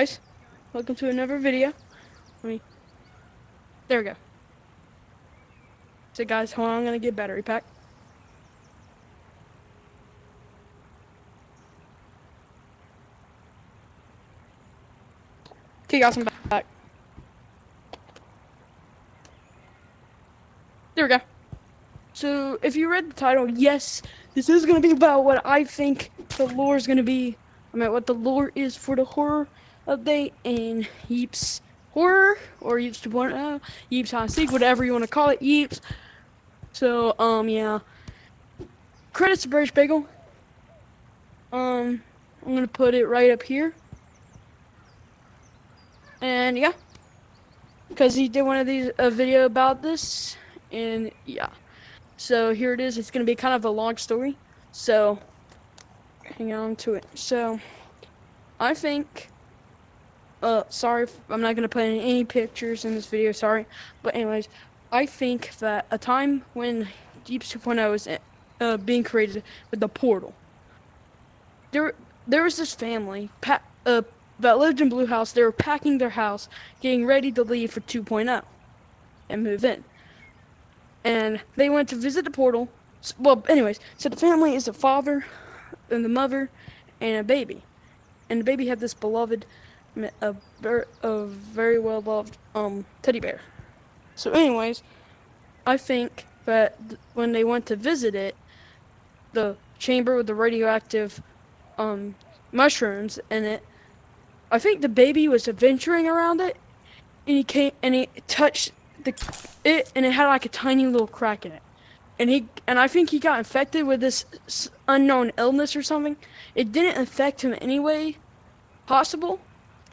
guys, welcome to another video. Let me, there we go. So guys, hold on, I'm gonna get battery pack. Okay guys, I'm back. There we go. So if you read the title, yes, this is gonna be about what I think the lore is gonna be. I mean, what the lore is for the horror update in Yeeps Horror, or Yeeps 2.0, Yeeps Hide and Seek, whatever you want to call it, Yeeps. So, yeah. Credits to British Bagel. I'm gonna put it right up here. And yeah, because he did one of these, a video about this, and yeah. So here it is. It's gonna be kind of a long story. So hang on to it. So I think, sorry, I'm not gonna put in any pictures in this video. Sorry, but anyways, I think that a time when Deep 2.0 is being created with the portal, there there was this family that lived in Blue House. They were packing their house, getting ready to leave for 2.0 and move in. And they went to visit the portal. Well, anyways, so the family is a father and the mother and a baby. And the baby had this beloved, a very well loved teddy bear. So, anyways, I think that when they went to visit it, the chamber with the radioactive mushrooms in it, I think the baby was adventuring around it, and he touched it, and it had like a tiny little crack in it, and I think he got infected with this unknown illness or something. It didn't infect him anyway, possible,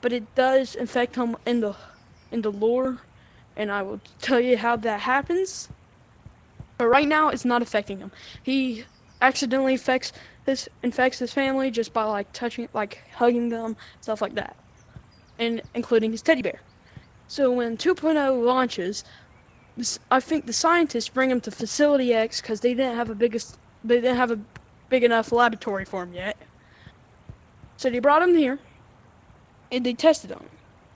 but it does infect him in the lore, and I will tell you how that happens. But right now, it's not affecting him. He accidentally infects his family just by like touching, like hugging them, stuff like that, and including his teddy bear. So when 2.0 launches, I think the scientists bring him to Facility X because they didn't have a big enough laboratory for him yet. So they brought him here, and they tested him.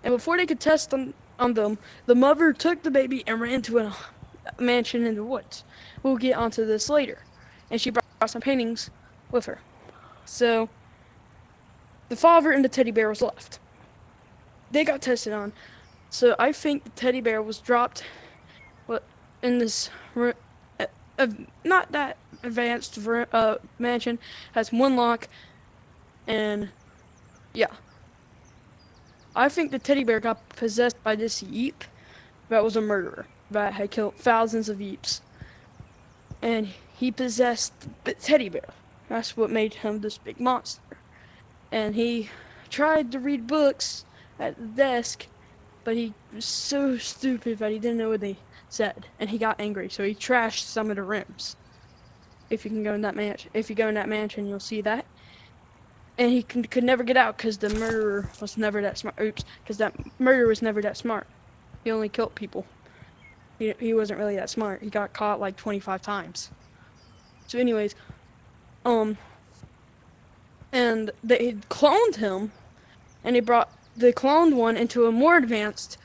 And before they could test on them, the mother took the baby and ran to a mansion in the woods. We'll get onto this later. And she brought some paintings with her. So the father and the teddy bear was left. They got tested on. So I think the teddy bear was dropped in this not that advanced mansion. Has one lock, and yeah. I think the teddy bear got possessed by this Yeep that was a murderer that had killed thousands of Yeeps. And he possessed the teddy bear. That's what made him this big monster. And he tried to read books at the desk, but he was so stupid that he didn't know what they said, and he got angry, so he trashed some of the rooms. If you go in that mansion, you'll see that. And he could never get out because the murderer was never that smart. Oops, because that murderer was never that smart. He only killed people. He wasn't really that smart. He got caught like 25 times. So anyways, and they cloned him, and they brought the cloned one into a more advanced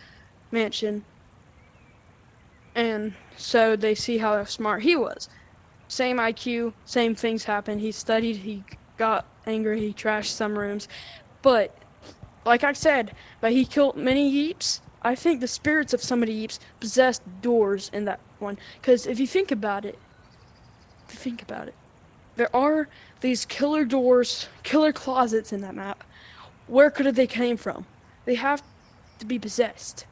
mansion, and so they see how smart he was. Same IQ, same things happened. He studied, he got angry, he trashed some rooms, but like I said, but he killed many Yeeps. I think the spirits of some of the Yeeps possessed doors in that one, because if you think about it, there are these killer doors, killer closets in that map. Where could they came from? They have to be possessed.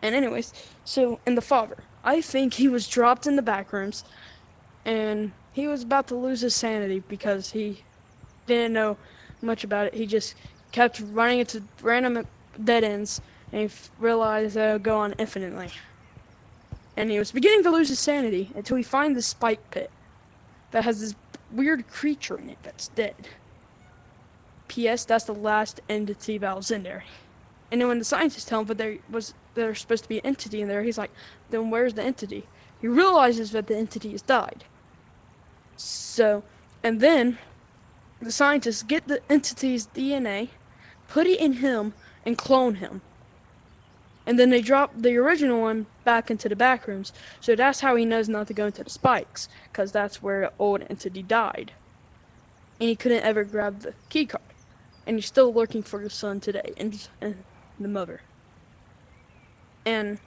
And anyways, so in the father, I think he was dropped in the back rooms, and he was about to lose his sanity because he didn't know much about it. He just kept running into random dead ends, and he realized that it would go on infinitely. And he was beginning to lose his sanity until he finds this spike pit that has this weird creature in it that's dead. P.S. That's the last entity that was in there. And then when the scientists tell him that there's supposed to be an entity in there, he's like, then where's the entity? He realizes that the entity has died. So, and then the scientists get the entity's DNA, put it in him, and clone him. And then they drop the original one back into the back rooms. So that's how he knows not to go into the spikes, because that's where the old entity died. And he couldn't ever grab the key card. And he's still looking for his son today, and the mother. And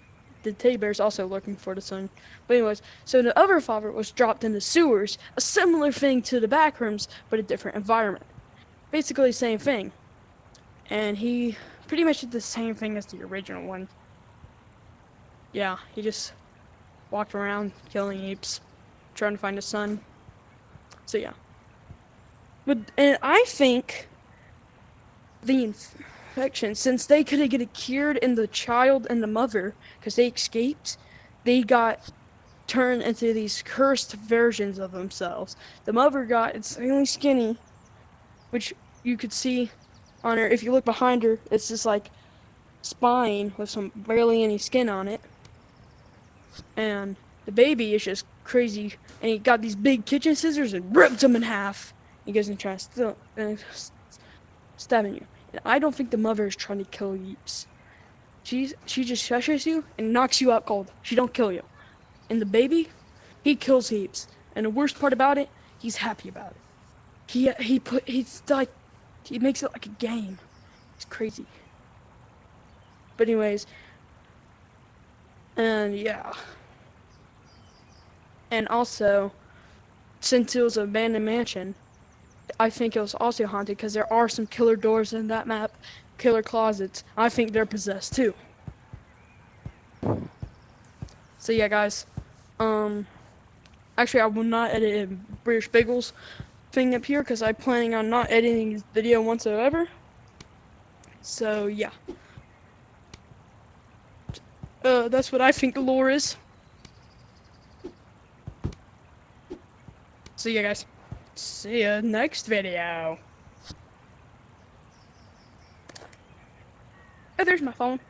the teddy bear's also looking for the son. But anyways, so the other father was dropped in the sewers, a similar thing to the back rooms, but a different environment. Basically the same thing. And he pretty much did the same thing as the original one. Yeah, he just walked around killing Yeeps, trying to find his son. So yeah. And I think the infection, since they couldn't get it cured in the child and the mother, because they escaped, they got turned into these cursed versions of themselves. The mother got insanely skinny, which you could see on her. If you look behind her, it's just like spine with some barely any skin on it. And the baby is just crazy, and he got these big kitchen scissors and ripped him in half. He goes and tries to stabbing you. And I don't think the mother is trying to kill Yeeps. She just shushes you and knocks you out cold. She don't kill you. And the baby, he kills Yeeps. And the worst part about it, he's happy about it. He makes it like a game. It's crazy. But anyways, and yeah. And also, since it was an abandoned mansion, I think it was also haunted because there are some killer doors in that map, killer closets. I think they're possessed too. So yeah, guys. Actually, I will not edit British Bagels thing up here because I'm planning on not editing this video whatsoever. So yeah. That's what I think the lore is. So yeah, guys. See ya next video. Oh, there's my phone.